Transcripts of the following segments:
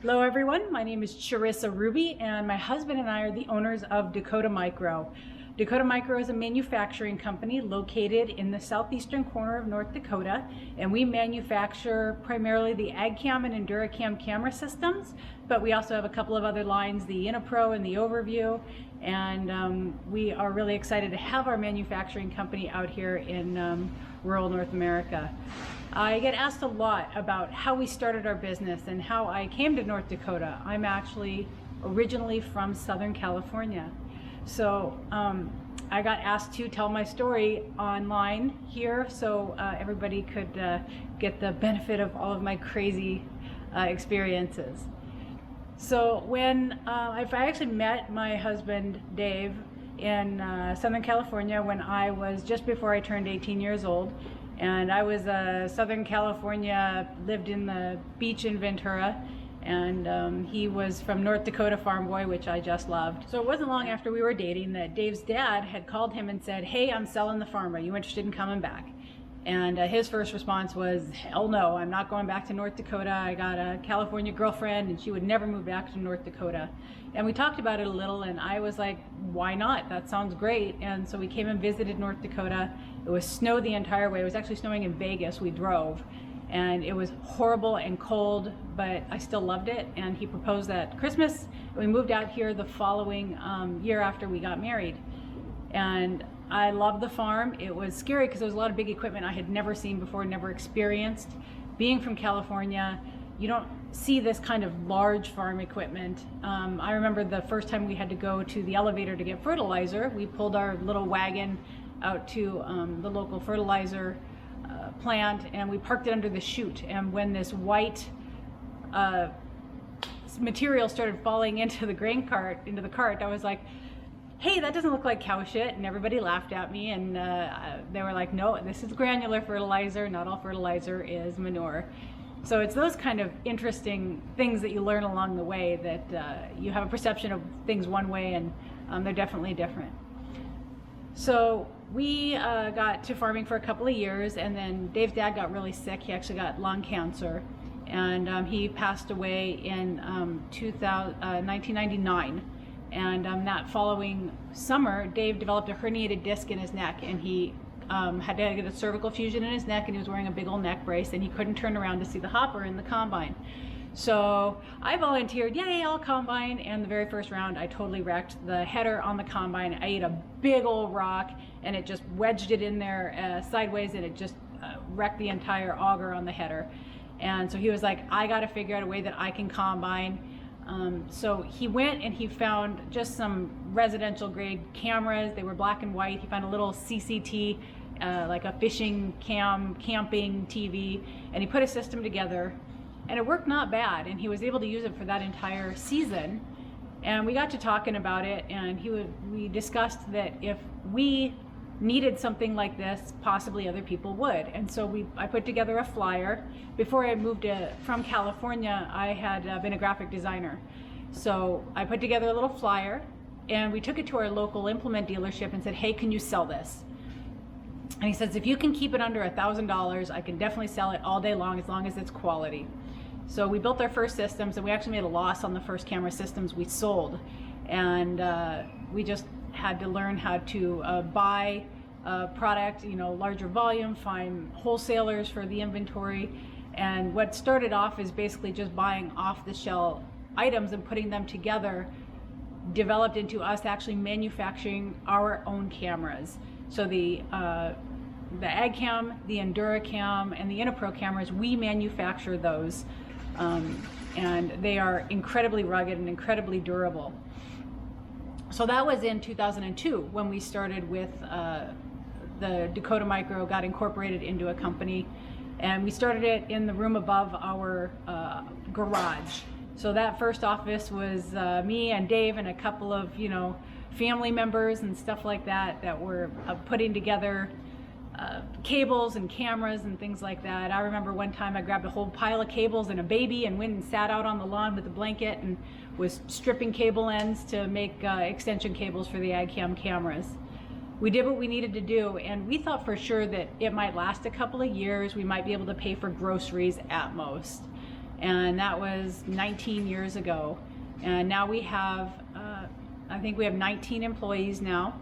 Hello everyone, my name is Charissa Rubey and my husband and I are the owners of Dakota Micro. Dakota Micro is a manufacturing company located in the southeastern corner of North Dakota, and we manufacture primarily the AgCam and EnduraCam camera systems, but we also have a couple of other lines, the InnoPro and the Overview, and we are really excited to have our manufacturing company out here in rural North America. I get asked a lot about how we started our business and how I came to North Dakota. I'm actually originally from Southern California. So I got asked to tell my story online here so everybody could get the benefit of all of my crazy experiences. So when I actually met my husband Dave in Southern California when I was just before I turned 18 years old. And I was Southern California, lived in the beach in Ventura, and he was from North Dakota farm boy, which I just loved. So it wasn't long after we were dating that Dave's dad had called him and said, "Hey, I'm selling the farm. Are you interested in coming back?" And his first response was, "Hell no, I'm not going back to North Dakota. I got a California girlfriend and she would never move back to North Dakota." And we talked about it a little and I was like, why not? That sounds great. And so we came and visited North Dakota. It was snow the entire way. It was actually snowing in Vegas. We drove and it was horrible and cold, but I still loved it. And he proposed at Christmas. We moved out here the following year after we got married. And I loved the farm. It was scary because there was a lot of big equipment I had never seen before, never experienced. Being from California, you don't see this kind of large farm equipment. I remember the first time we had to go to the elevator to get fertilizer. We pulled our little wagon out to the local fertilizer plant and we parked it under the chute. And when this white material started falling into the grain cart, into the cart, I was like, "Hey, that doesn't look like cow shit," and everybody laughed at me and they were like, "No, this is granular fertilizer. Not all fertilizer is manure." So it's those kind of interesting things that you learn along the way that you have a perception of things one way and they're definitely different. So we got to farming for a couple of years and then Dave's dad got really sick. He actually got lung cancer and he passed away in 1999. And that following summer, Dave developed a herniated disc in his neck and he had to get a cervical fusion in his neck and he was wearing a big old neck brace and he couldn't turn around to see the hopper in the combine. So I volunteered, yay, I'll combine, and the very first round I totally wrecked the header on the combine. I ate a big old rock and it just wedged it in there sideways and it just wrecked the entire auger on the header. And so he was like, I gotta figure out a way that I can combine. So he went and he found just some residential grade cameras. They were black and white. He found a little CCT, like a fishing cam, camping TV, and he put a system together and it worked not bad. And he was able to use it for that entire season. And we got to talking about it and we discussed that if we needed something like this, possibly other people would. And so I put together a flyer. Before I moved from California, I had been a graphic designer. So I put together a little flyer and we took it to our local implement dealership and said, "Hey, can you sell this?" And he says, "If you can keep it under $1,000, I can definitely sell it all day long as it's quality." So we built our first systems and we actually made a loss on the first camera systems we sold. And we just had to learn how to buy product, larger volume, find wholesalers for the inventory. And what started off is basically just buying off-the-shelf items and putting them together developed into us actually manufacturing our own cameras. So the AgCam, the EnduraCam, and the InnoPro cameras, we manufacture those. And they are incredibly rugged and incredibly durable. So that was in 2002 when we started with the Dakota Micro, got incorporated into a company, and we started it in the room above our garage. So that first office was me and Dave and a couple of family members and stuff like that were putting together cables and cameras and things like that. I remember one time I grabbed a whole pile of cables and a baby and went and sat out on the lawn with a blanket and was stripping cable ends to make extension cables for the AgCam cameras. We did what we needed to do, and we thought for sure that it might last a couple of years. We might be able to pay for groceries at most. and that was 19 years ago. And now we have, I think we have 19 employees now.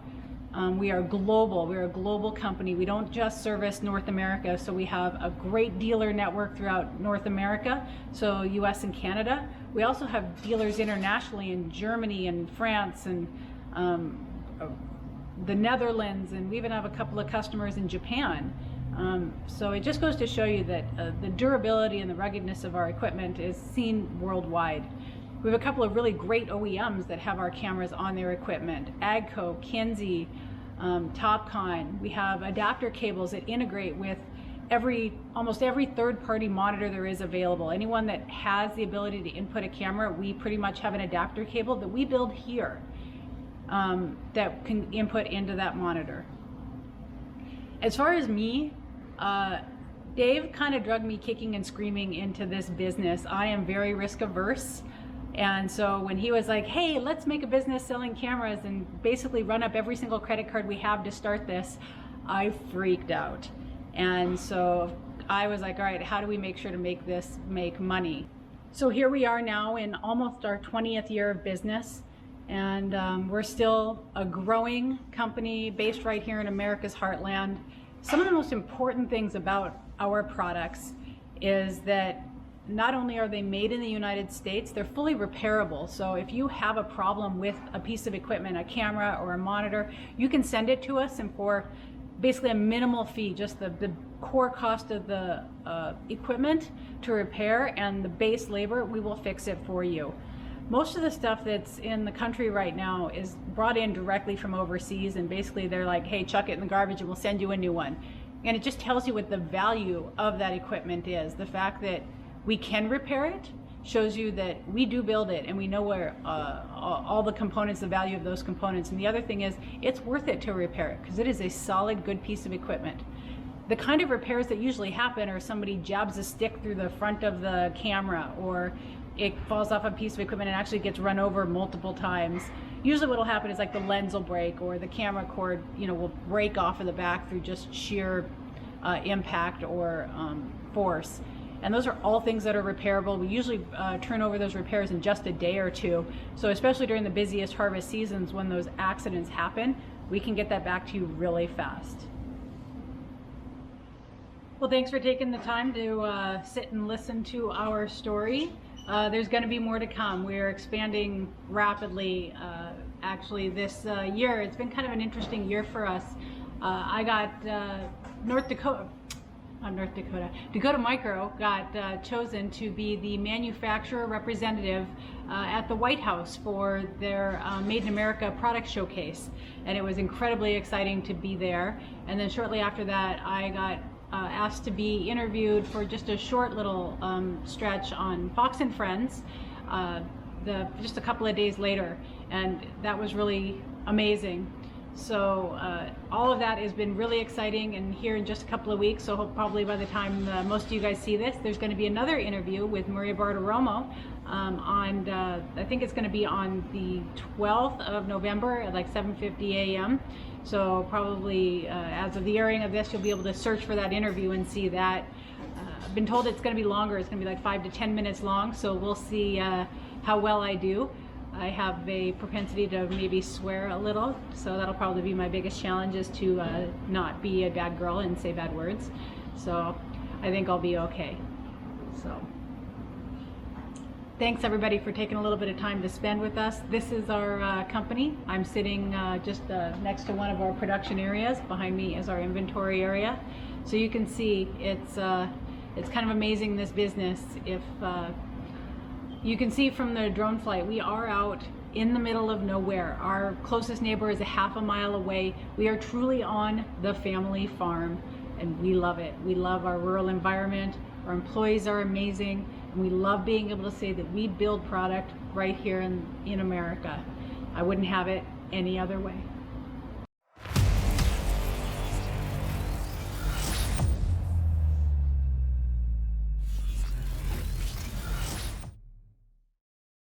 We are global. We're a global company. We don't just service North America, so we have a great dealer network throughout North America, so US and Canada. We also have dealers internationally in Germany and France and the Netherlands, and we even have a couple of customers in Japan. So it just goes to show you that the durability and the ruggedness of our equipment is seen worldwide. We have a couple of really great OEMs that have our cameras on their equipment. Agco, Kenzie, Topcon. We have adapter cables that integrate with almost every third-party monitor there is available. Anyone that has the ability to input a camera, we pretty much have an adapter cable that we build here that can input into that monitor. As far as me, Dave kind of dragged me kicking and screaming into this business. I am very risk averse. And so when he was like, hey, let's make a business selling cameras and basically run up every single credit card we have to start this, I freaked out. And so I was like, all right, how do we make sure to make this make money? So here we are now in almost our 20th year of business. And we're still a growing company based right here in America's heartland. Some of the most important things about our products is that not only are they made in the United States, they're fully repairable. So if you have a problem with a piece of equipment, a camera or a monitor, you can send it to us, and for basically a minimal fee, just the core cost of the equipment to repair and the base labor, we will fix it for you. Most of the stuff that's in the country right now is brought in directly from overseas, and basically they're like, hey, chuck it in the garbage and we'll send you a new one. And it just tells you what the value of that equipment is. The fact that we can repair it shows you that we do build it, and we know where all the components, the value of those components. And the other thing is, it's worth it to repair it because it is a solid, good piece of equipment. The kind of repairs that usually happen are somebody jabs a stick through the front of the camera, or it falls off a piece of equipment and actually gets run over multiple times. Usually what will happen is like the lens will break, or the camera cord, will break off of the back through just sheer impact or force. And those are all things that are repairable. We usually turn over those repairs in just a day or two. So especially during the busiest harvest seasons when those accidents happen, we can get that back to you really fast. Well, thanks for taking the time to sit and listen to our story. There's going to be more to come. We're expanding rapidly. Actually, this year, it's been kind of an interesting year for us. I got Dakota Micro got chosen to be the manufacturer representative at the White House for their Made in America product showcase. And it was incredibly exciting to be there. And then shortly after that, I got asked to be interviewed for just a short little stretch on Fox and Friends just a couple of days later. And that was really amazing. So all of that has been really exciting, and here in just a couple of weeks, so probably by the time most of you guys see this, there's going to be another interview with Maria Bartiromo on, I think it's going to be on the 12th of November at like 7:50 a.m. So probably as of the airing of this, you'll be able to search for that interview and see that. I've been told it's going to be longer. It's going to be like 5 to 10 minutes long, so we'll see how well I do. I have a propensity to maybe swear a little, so that'll probably be my biggest challenge, is to not be a bad girl and say bad words. So I think I'll be okay. So thanks everybody for taking a little bit of time to spend with us. This is our company. I'm sitting just next to one of our production areas. Behind me is our inventory area. So you can see it's kind of amazing, this business. If you can see from the drone flight, we are out in the middle of nowhere. Our closest neighbor is a half a mile away. We are truly on the family farm, and we love it. We love our rural environment. Our employees are amazing, and we love being able to say that we build product right here in America. I wouldn't have it any other way.